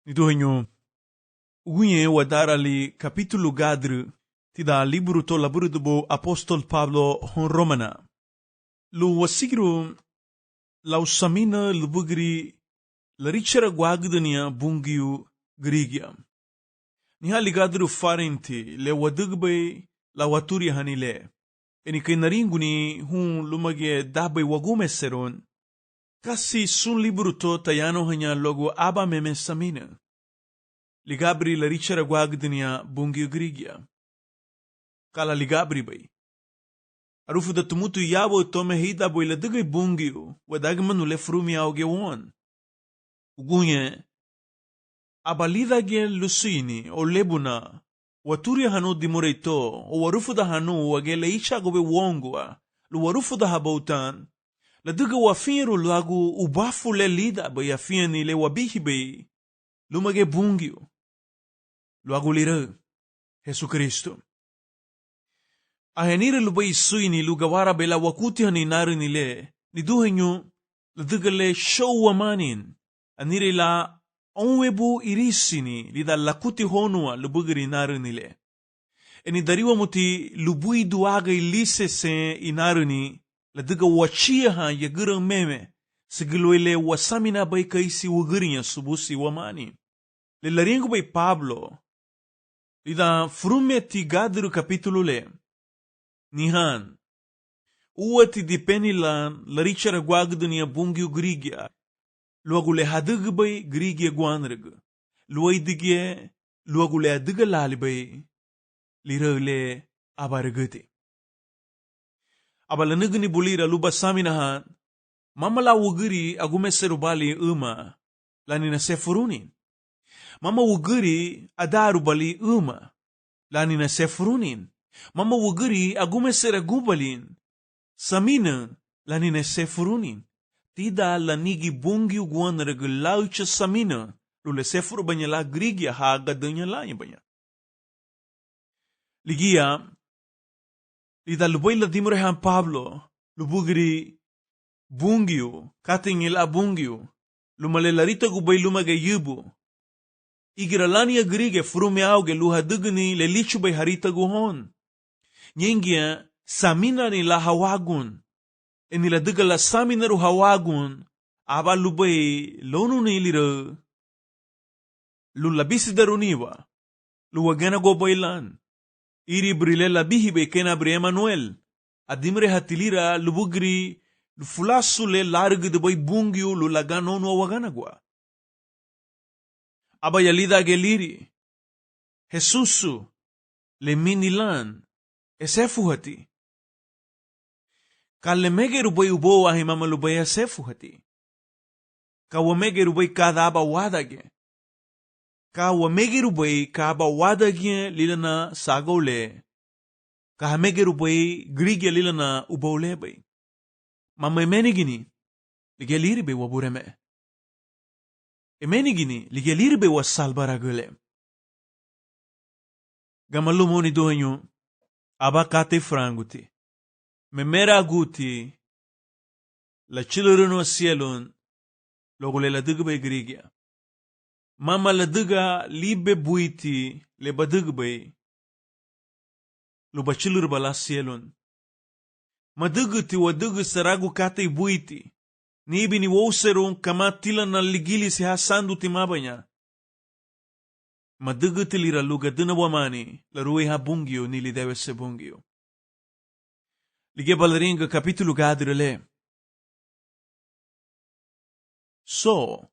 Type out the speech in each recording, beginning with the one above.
Nituhenyo, ugunye wadarali capítulo gadru, tida libro to laburu dubo apostol Pablo hon Romana. Lu wasigiru lausamina lubugri larichara guagdania bungiu grigia. Nihali gadru farinti le wadugbe la waturi hanile. Eni kainaringuni hun lumage dabe wagume seron. Kasi sun libro to tayano hanya logo aba meme samina. Ligabri la richara guagdania bungi grigia. Kala ligabri bay. Arufu da tumutu yabo tome hida boy la digay bungiu. Wadagmanu le frumi auge won. Ugunye. Abalida gen lusini o lebuna. Waturi hanu dimoreito. O warufu da hanu wage la icha gobe wongwa. Lu warufu da habautan. La diga wafiru lagu ubafu le lida bay afiani le wabihi bay. Lumage bungiu. Luagu lira, Jesucristo. Ahenire lubay suini lugawara bela wakuti hani narini le, niduhenyo, ladugale show wamanin, anire la onwebu irisini, lida lakuti honua lubugiri narini le. Eni dariwa muti lubui duaga ilise se inarini, laduga wachia ha yagira meme, sigilwele wasamina bay kaisi wagirinya subusi wamani. Le laringo bay Pablo, Ida frumeti gadru capítulo le. Nihan. Uati dipeni lan larichara guagdania bungiu grigia. Luagu le hadigbay grigia guanreg. Luay digie, luagu le adiga lalibay. Lira le abaragati. Abalanigni bulira luba saminahan. Mamala wugiri agumeserubali lanina sefurunin. Mama wugiri adaru bali lanina sefurunin. Mama wugiri agumesera gubalin. Samina lanina sefurunin. Tida lanigi bungi uguan regulaucha samina. Lule sefuru banyala grigia hagadanya lain banya. Ligia. Lida lubay la dimrehan Pablo. Lubugiri bungiu. Katingila bungiu. Lumalerita gubay lumage yubu. Igiralania grige frume auge luhadugni le lichubay harita guhon. Nyengia samina ni la hawagun. Eni la duga la samina ru hawagun. Aba lubay lonu ni lira. Lulabisi daruniwa. Luwagana go bailan. Iri brile la bihibe kena bre Emmanuel. Adimre hatilira lubugri fulasu le larg de boy bungiu lulagano no wagana gua. Aba yalida geliri. Jesusu. Le minilan. Esefuhati. Kalemege rubay ubo ahimama lubay esefuhati. Kawamege rubay kada aba wadage. Kawamege rubay ka aba wadage lilana sagole. Kahamege rubay grige lilana ubole bay. Mama emenigini. Ligeliri be wabureme. Emenigini ligelirbe was salbaragule. Gamalumoni doenyo abakate franguti. Memera guti la chilurno cielon logole la digbe grigia. Mama la diga libe buiti le badigbe lo bachilur bala cielon. Maduguti wadugu saragu kate buiti. Nibi ni wouserun kama tila na ligili si hasandu timabanya. Maduguti lira luga duna wamani la ruwe ha bungio nili dewe se bungio. Lige balaringa capítulo gadrele. So,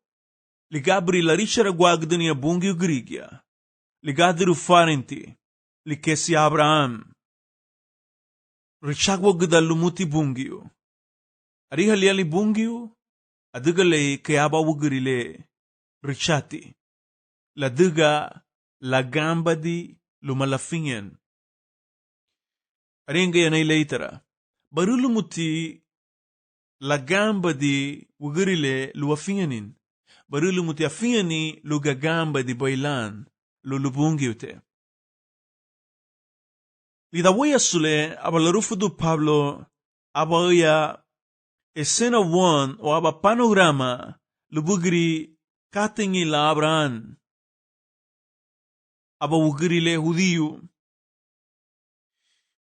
ligabri la richara guagdania bungio grigia. Ligadru farenti. Likesi Abraham. Richagwa gudalumuti bungio. Ariha liali bungiu, adugale kayaba wugurile, richati. La duga, la gamba di lumalafingen. Aringa yanay leitara. Barulumuti, la gamba di wugurile luafingenin. Barulumuti afingeni lugagamba di bailan, lulubungiute. Lidawaya sule, abalarufudu Pablo, abaya escena 1 o aba panorama lubugri katingi la Abraham aba ugirile hudiyu.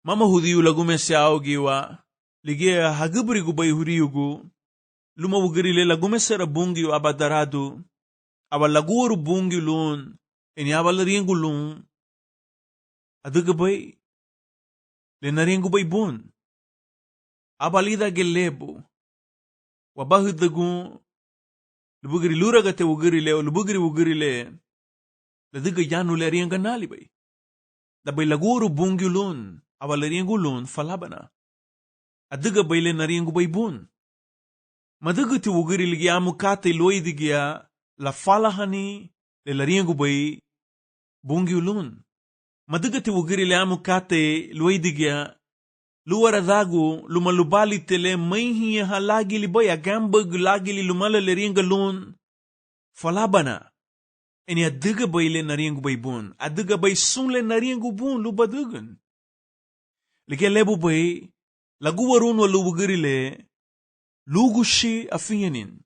Mama hudiyu lagume siaugiwa, ligea hagibrigu bay hudiyugu, luma ugirile lagume sera bungiyu aba daradu, aba laguru bungi lun, eni aba laringu lun, aduga bay, le naringu bay bun, aba lida gelebu, wabahudagu, lubugiri luragate ugirile, ugirile, laduga yanu le ringa nali bay. Dabay laguru bungi lun, aba laringu lun falabana. Aduga bay le naringu bay bun. Maduguti ugirile gya mukate loidigya, la falahani le laringu bay bungi lun. Madugati ugirile amukate loidigya, luara dagu lumalubali tele maihiya halagi libay agambag lagi li lumala le ringa lun falabana. Eni aduga bay le naringu bay bun. Aduga bay sun le naringu bun lubadugan. Like lebu bay, laguwarun wa lubugirile, lugushi afiyanin.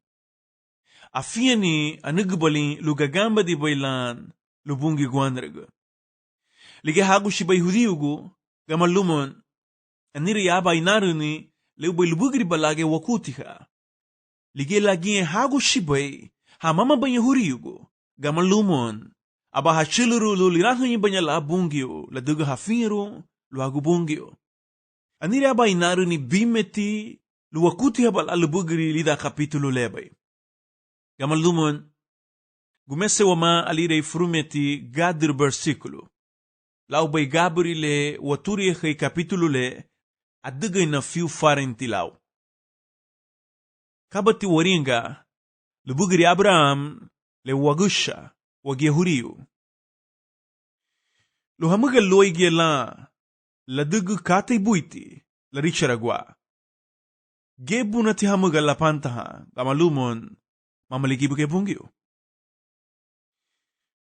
Afiyani anugbalin lugagamba di baylan lubungi guandraga. Lige hagushi bay hudiyugu gamalumon aniri yaba inaruni leubay lubugri balage wakutiha. Lige lagi hagushi bay ha mama banya huriyugu gamalumon aba hachiluru lulirahanyi banya la bungyo la duga hafiru luagu bungyo. Aniri yaba inaruni bimeti luwakutiha bal alubugri lida kapitulu lebay. Gamalumon gumese wama alirei frumeti gadir versikulo. Lau bay gabri le waturi kay kapitulo le aduga na fiu farenti lau. Kabati waringa lubugri Abraham le wagusha wagyehuriu. Luhamuga loigye la dugu kate buiti la richaragwa. Gebu na tihamuga la pantaha gamalumon mamaligibu ke bungyo.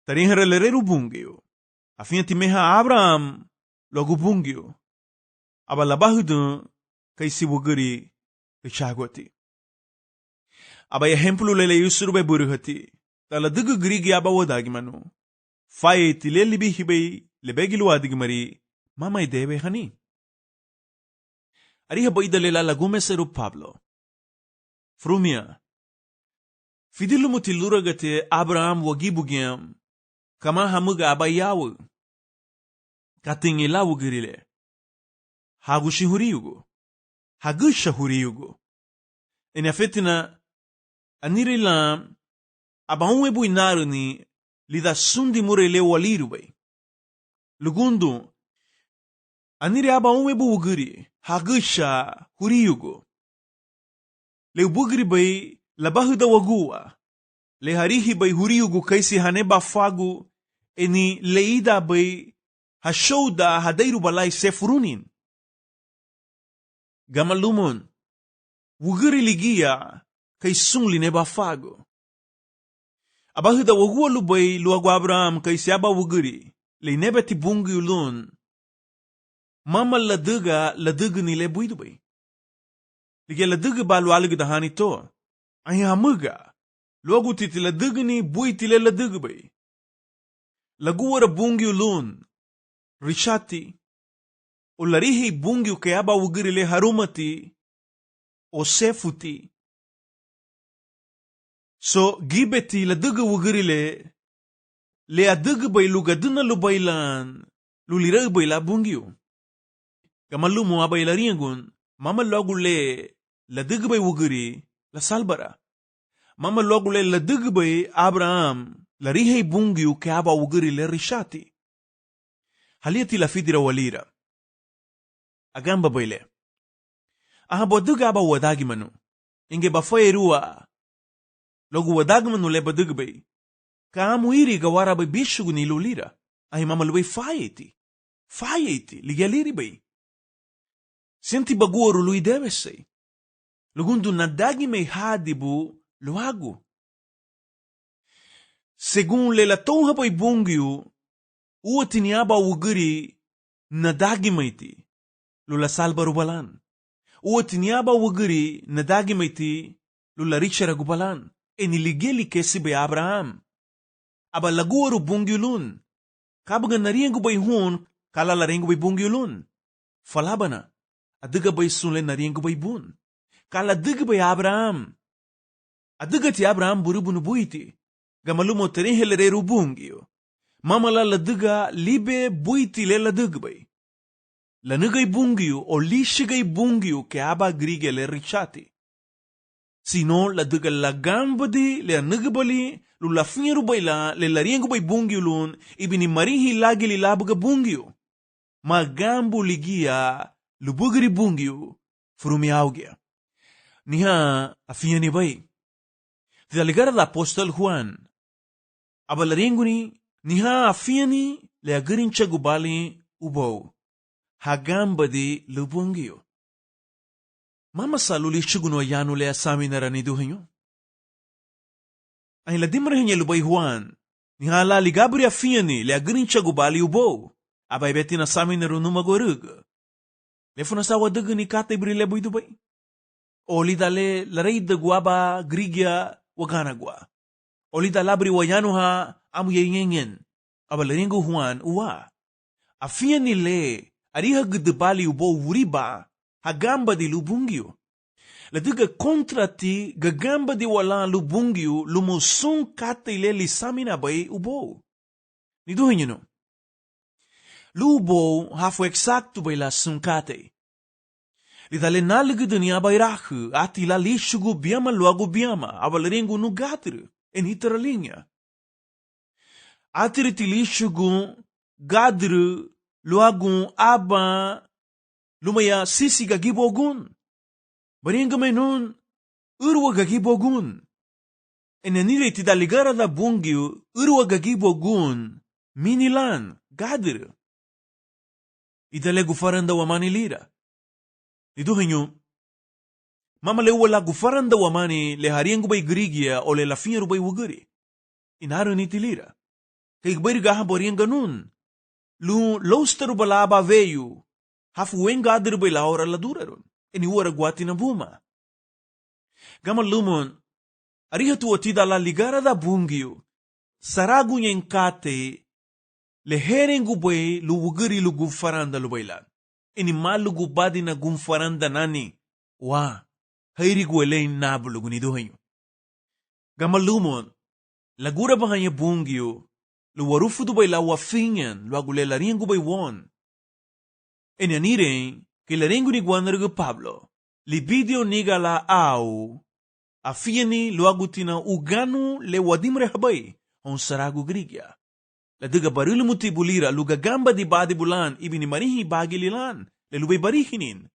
Tarinhara le reru bungyo. Afin timeha Abraham logo bungyo. Aba labahudu kay siwuguri kachagwati. Aba ehemplu lele yusurube buruhati. Tala dugu grigi aba wadagi manu. Faye tile libi hibay lebegilu adigmari mamay debe hani. Ariha bayda lela lagume seru Pablo. Frumia. Fidilumu tiluragate Abraham wagibugyam. Kama hamuga abayawu. Katingi lawu girile. Hagushi huriyugu. Hagusha huriyugu. Enafetina aniri lam abaunwebu inaruni lida sundi murele walirubay. Lugundu aniri abaunwebu ugiri. Hagusha huriyugu. Le ubugiri bay labahuda wagua. Le harihi bay huriyugu kaisi haneba fagu eni leida bay hashouda hadairu balay sefurunin. Gamalumon wugiri ligia kay sungli neba fagu. Abahuda wagua lubay luagu Abraham kaisi aba wugiri le neba tibungi ulun. Mama laduga ni le buidu bay. Lige laduga ba lualig dahani to. Ahi hamuga. Luagu titi laduga ni buiti le laduga bay. Laguwara bungi ulun. Rishati. O larihi bungi ukayaba wugiri le harumati. O sefuti. So gibeti laduga wugiri le aduga bay lugaduna lubaylan. Lulira bay la bungiu. Kamalumu abay lariangun. Mama logu le laduga bay wugiri la salbara. Mama logu le laduga bay Abraham. Larihi bungi ukayaba wugiri le rishati. Haliati la fidira walira. Agamba bayle. Aha boduga aba wadagi manu. Inge bafaye ruwa. Logu wadagi manu le boduga bay. Kaamu iri gawara bay bishugu ni lulira. Ahi mama lubay fayeti. Ligaliri bay. Senti baguwaru lui debesay. Lugundu nadagi may hadibu luagu. Según le la tonha bay bungiu. Uwa tiniaba wugiri nadagi mayti. Lula salbaru balan. Uwa tiniaba wugiri nadagi mayti. Lula richara gubalan. Eniligeli kesi bay Abraham. Aba laguwaru bungiulun. Kabaga nariyan gubay hun, kalalaring gubay bungyulun. Falabana, adiga bay sunle nariyan gubay bun. Kaladiga bay Abraham. Adiga ti Abraham burubunu buiti. Gamalumo terin helereru bungyo. Mamala ladiga libe buiti le ladiga bay. Lanagay bungyo o lishigay bungyo ke aba grige le richati. Sino ladiga lagambadi le nagabali lulafinyeru bay la le lariyan gubay bungyo lun ibini marihi lagi li labaga bungyo. Magambu ligia lubugri bungyo frumiaugya. Niha afiyani bay. Tidaligara la apostol Juan. Abalarenguni niha afiyani le agarincha gubali ubo. Hagambadi lubungyo. Mama saluli shuguno yanu le asami naraniduhinyo. Ay ladimrahinya lubay Juan. Niha la ligabri afiyani le agarincha gubali ubo. Abay beti na sami narunumagorug. Lefu na sawa daga ni kata ibrile boy dubay. Oli dale laray dagwa ba grigya waganagwa. Oli dalabri wayano ha amu yengen. Abalaringo Juan uwa. Afia nile ariha gdebali ubo uriba hagamba di lubungyo. Ladiga kontra ti gagamba di wala lubungyo lumusung kata ile lisamina bay ubo. Niduhin yun no. Lubo hafu eksakto bay la sungkate. Lidale nalige dunia bay rahu ati la lishugu biyama luagu biyama abalaringo nugatru en hitaralinga. Atiri ti lishugu gadru luagu aba lumaya sisi gagibogun. Baringa may nun urwa gagibogun. Enanire ti daligara da bungyo urwa gagibogun minilan gadru. Idale gufaranda wamani lira. Iduhinyo, mama le wala gufaranda wamani le hariang bay grigia o le lafinyo bay wuguri. Inaro ni tilira. Kay gbay gaha boriang ganun. Lu loster balaba veyu. Hafu wengadir bay laora laduraron. Iniwara guati na buma. Gamal lumon, arihatu atida la ligara da bungyo. Saragu nyen kate le herengu bay lu wuguri lu gufaranda lu baylan. Ini malugu badi na gumfaranda nani. Wa, hayri guwelay nabulugu ni duhanyo. Gamalumon, lagura ba kanya bungyo, luwarufu du bay la wafinyan, luagule laringu bay won. Ini anireng, kilaringu ni Guanargo Pablo, libidio niga la au, afiyani luagutina uganu le wadimre habay, on saragu grigya. Ladiga barulu muti bulira lugagamba di badi bulan ibini marihi bagi lilan lelubay barihinin.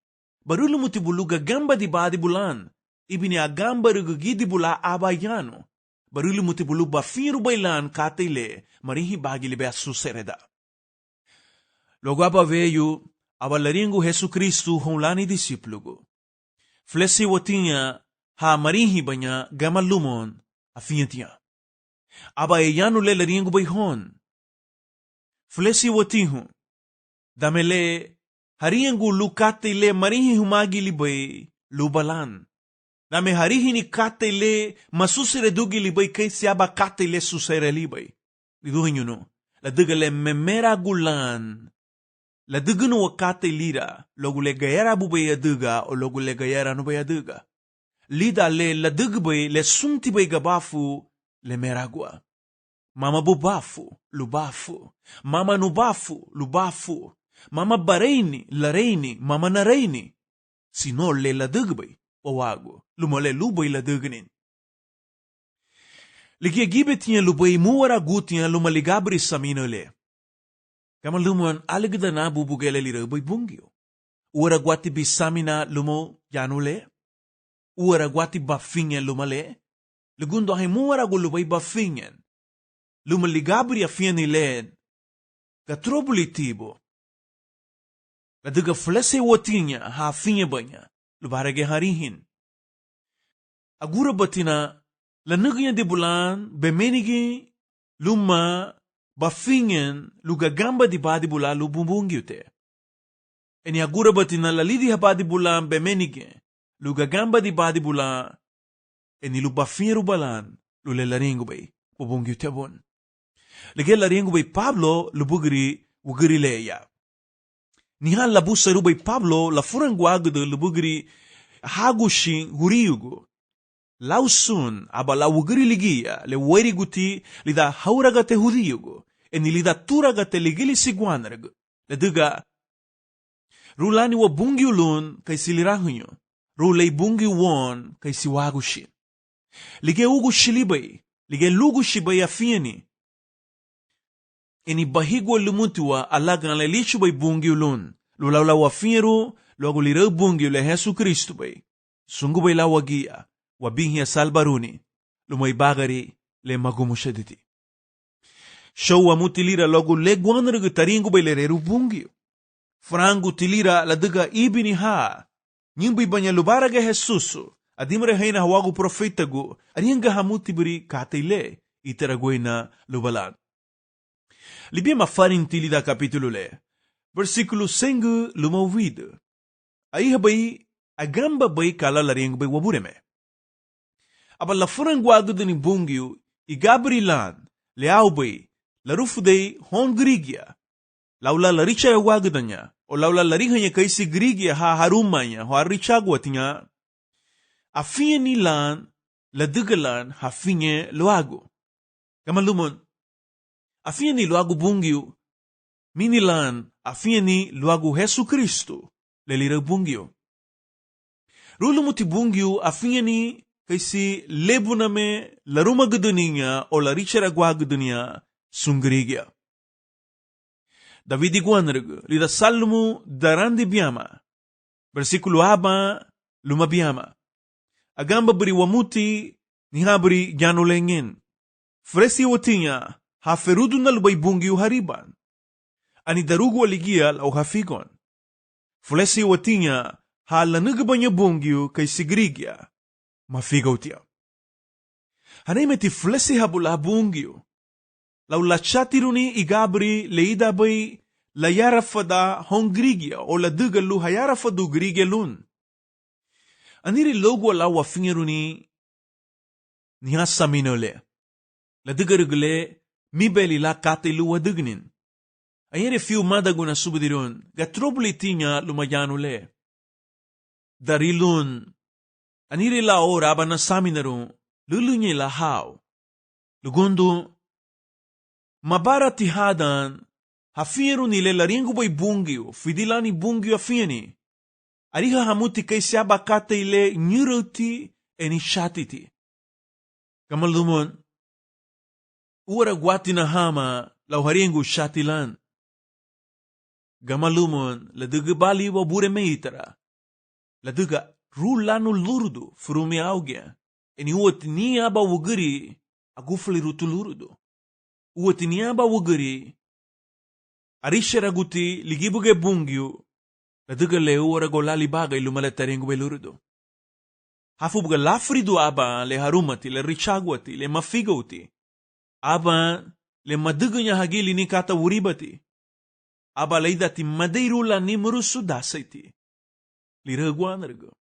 Barulu muti buluga gamba di badi bulan ibini agamba rugugidi bula abayano. Barulu muti buluba firu baylan katile marihi bagi libe asusereda. Logo aba veyu abalaringu Jesu Kristu honlani disiplugo. Flesi watinha ha marihi banya gamalumon afiyantia. Aba eyanu le laringu bayhon. Flesi watihu. Damele hariyangu lukate le marihi humagi libay lubalan. Dame harihi ni kate le masusire dugi libay kay siyaba kate le susere libay. Diduhin nyo no. Ladagale memera gulan. Ladagano wakate lira. Logule gayara bubay aduga o logule gayara nubay aduga. Lida le ladagbay le sumti bay gabafu le meragwa. Mama bubafu, lubafu. Mama nubafu, lubafu. Mama bareini, lareini, mama nareini. Sino le ladagbay, wawago. Lumole lubay ladagnin. Ligigibit niya lubay muwara gut niya lumaligabri sa minole. Kamalumuan aligda na bubugele lirabay bungyo. Uwaragwati bisamina lumo yanule. Uwaragwati bafinyan lumale. Lugundo ay muwarago lubay bafinyan. Lumaligabri a fiyan nilen, katrobulitibo. Ladaga flese watinya ha finya banya, lubarage harihin. Agura batina, lanagya de bulan, bemenigi, luma, bafinyan, lugagamba di badi bula lububungyute. Eni agura batina lalidi ha badi bulan, bemenigi, lugagamba di badi bula, eni lubafinyan rubalan, lulelaringo bay, bubungyute bon. Lige laringu bay Pablo lubugri ugri leya. Niha labu saru bay Pablo la furangwagudu lubugri hagushin huriyugu. Lausun aba la ugri ligia le weri guti lida hauragate huriyugu. Eni lida turagate ligili siguanargu. Le duga rulani wa bungi ulun kay silirahunyo. Rulay bungi won kay siwagushin. Lige ugu shilibay. Lige lugu shibay afiani. Eni bahigwa lumutua alagan le lichu bay bungi ulun. Lulaula wafiru, luagu lirau bungi le Jesu Kristu bay. Sungu bay la wagia, wabinhia salbaruni, lumay bagari le magumushaditi. Show wa mutilira luagu le guanargu taringu bay le reru bungi. Frangu tilira la duga ibini ha. Nyimbi banya lubaraga Jesusu, adimre haina hawagu profetagu, arianga hamutibiri kataile, itaraguena lubalan. Libia mafarinti da capítulo le. Versículo 5 lumawid. Aí bay agamba bay kala laring bay wabureme. Aba la furangwago deni bungiu I Gabrilan leau bay la rufudei hon grigia. Laula la richa wagdanya o laula la rihanya kaisi grigia ha harumanya ho richagwatinya. Afinye ni lan la dugalan hafinye loago. Kamalumon afieni luagu bungiu, minilan afieni luagu Jesu Kristu, lelira bungiu. Rulumuti bungiu afieni kaisi lebuname laruma gudunia o la richera guagudunia sungrigia. Davidi guanregu, lida salmu darandi biama, versículo aba luma biama. Agamba beri wamuti nihabri janulengen. Fresi watinya, haferudu na lubay bungi uhariban. Ani darugu aligia au hafigon. Fulesi watinya halanagabanya bungi kay sigrigia. Mafigaw tiya. Hanay fulesi habula bungi. Lau lachatiruni igabri leida bay layarafada hongrigia o ladugalu hayarafadu grigia lun. Aniri logo la wafingeruni nihasaminole. Ladugarugule mibeli la kate luwa dugnin. Ayere fiu madaguna subudiron, gatrobli tinya lumayanule. Darilun, anire la ora abana saminarun, lulunye la hao. Lugundu, mabara tihadan, hafieru nile laringu bay bungiu, fidilani bungiu afieni. Ariha hamuti kay siaba kate ile nyuruti eni shatiti. Kamalumon, Ura guatina hama lau haringu shatilan. Gamalumon la duga bali wa bure meitara. La duga rulanu lurdu frumi augia. Eni uot ni aba wuguri agufli rutu lurdu. Uot ni aba wuguri arishera guti ligibuge bungiu. La duga le ura golali bagay lumala taringu be lurdu. Hafubuga lafridu aba le harumati le richagwati le mafigauti. Aba le madugunya hagili ni kata uribati. Aba laidati madeirula ni murusu dasaiti. Lira guanargo.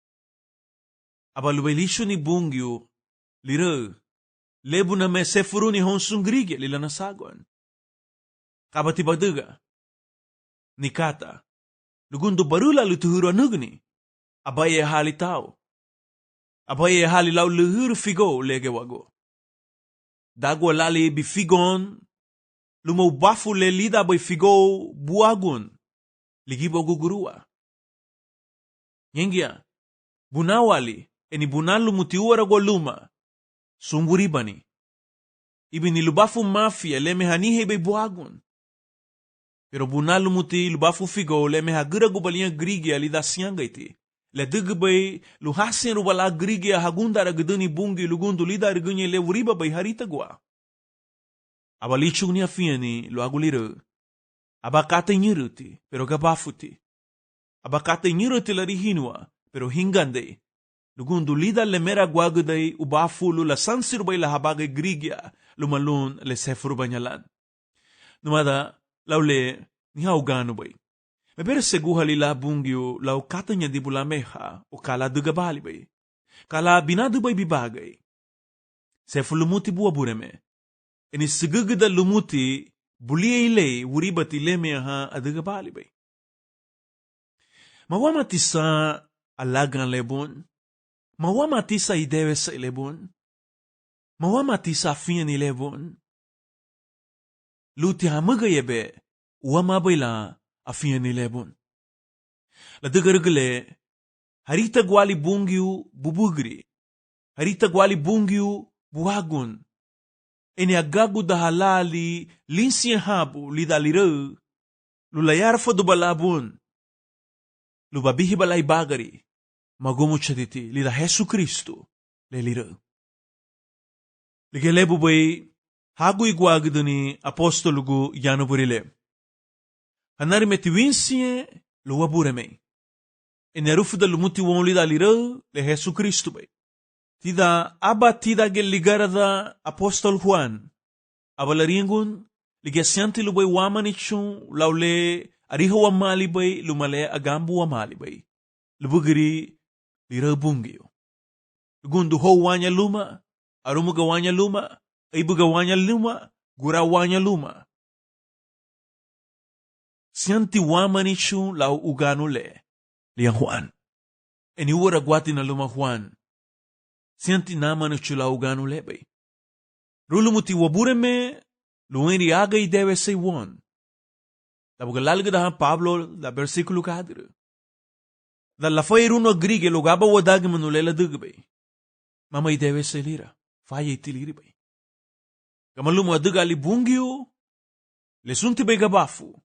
Aba lubelisho ni bungiu. Lira. Lebu na me sefuru ni honsungrigia lila nasagon. Kabati baduga. Ni kata. Lugundu barula lutuhuru anugni. Aba ye hali tao. Aba ye hali lau luhuru figo lege wago. Dagwa lali bifigon, lumaubafu le lida bay figo buagun, ligibo gugurua. Yengia, bunawali, eni bunalu mutiuara go luma, sunguribani. Ibi nilubafu mafia leme hanihe bay buagun. Pero bunalu muti lubafu figo leme hagira gubalia grigia lida siangaiti. Le dugbay luhasin rubala grigia hagundara guduni bungi lugundu lida rgunye le uriba bay harita gua. Aba lichug ni afiani lu aguliru. Aba kate nyiruti, pero gabafuti. Aba kate nyiruti la rihinwa, pero hingande. Lugundu lida le mera guaguday ubafulu la sansir bay la habagay grigia lumalun le sefuru banyalan. Numada, laule nihauganu bay. Mebere seguhali la bungiu lau katanya di bulameha o kala dugabali bay. Kala binadu bay bibagay. Sefulumuti buwa bureme. Ini sigugda lumuti buliaile wuribati lemeha adagabalibai. Mawamatisa alagan lebon. Mawamatisa idewesa lebon. Mawamatisa afian lebon. Luti hamagayebe wamabayla afian lebon. Ladagargale harita gwali bungiu bubugri. Harita gwali bungiu buhagun. Ene agagu da halali linsien habu lidalira. Lulayar fodo balabun. Lubabihi balay bagari. Magumu chaditi lida Jesu Kristo lelira. Ligelebu bay hagu igwagdani apostolugu yanuburile. Hanari metiwinsie luwabureme. Ene rufuda lumuti won lidalira le Jesu Kristo bay. Tida aba tida gel ligarada apostol Juan. Abalaringun ligasianti lubay wamanichun laule ariho wamali bay lumale agambu wamali bay. Lubugiri lira bungiyo. Lugundu ho wanya luma, arumuga wanya luma, ibuga wanya luma, gura wanya luma. Sianti wamanichun lau uganule liang Juan. Eni wara gwati na luma Juan. Sianti namanu chula uganu lebay. Rulumuti wabureme luenri aga idewe say won. Labugalalga daha Pablo la versikulo kadre. Da la fay runo grige lugaba wadag manulela dugbay. Mama idewe say lira. Faya itiliri bay. Kamalumu adugali bungiyo. Lesunti bay gabafu.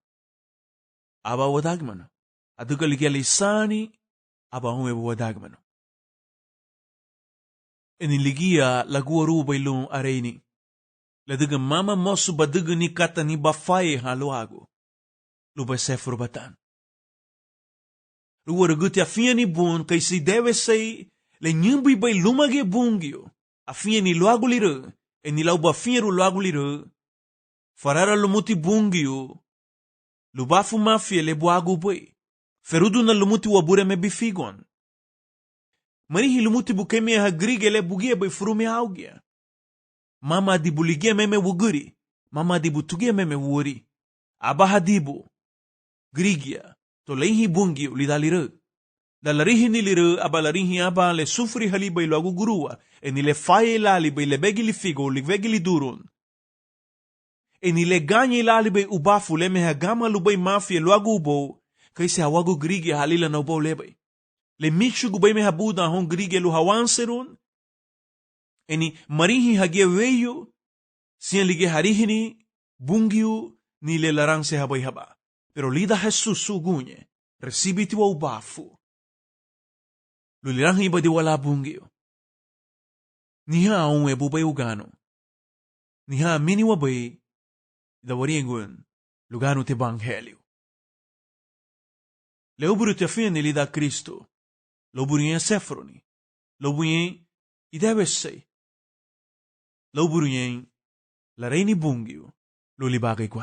Aba wadag mano. Adugali galisani. Aba hume wadag mano. Eniligia laguaru bailung areini. Ladaga mama mosu baduga ni kata ni bafaye haluago. Luba sefur batan. Luwara guti afia ni bun kay si dewe say le nyumbi bay lumage bungyo. Afia ni luago lira. Eni lau bafia ru luago lira. Farara lumuti bungyo. Lubafu mafia le buago bay. Ferudu na lumuti wabure me bifigon. Marihi lumuti bukeme ha grigele bugie bay furume augia. Mama di buligia meme wuguri. Mama di butugia meme wuri. Abaha dibu. Grigia. To leihi bungi ulidalira. Dalarihi nilira abalarihi aba le sufri halibay lagu gurua. Enile faye lali bay lebegi li figo livegi li durun. Enile ganyi lali bay ubafu leme ha gama lubay mafia lagu ubo. Kaisi hawagu grigia halila na ubo lebay. Le michu gubay me habuda hon grige lu hawan serun. Eni marihi hagie weyo. Sian lige harihini. Bungiu ni le larang se habay haba. Pero lida Jesus sugunye. Resibiti wa ubafu. Lulirang iba di wala bungiu. Niha unwe bubay ugano. Niha mini wabay. Dawaringun. Lugano te banghelyo. Leuburu te fin ni lida Kristo. Loburien sefroni. Loburien idewesay. Loburien la reini bungiu. Lulibagay kwan.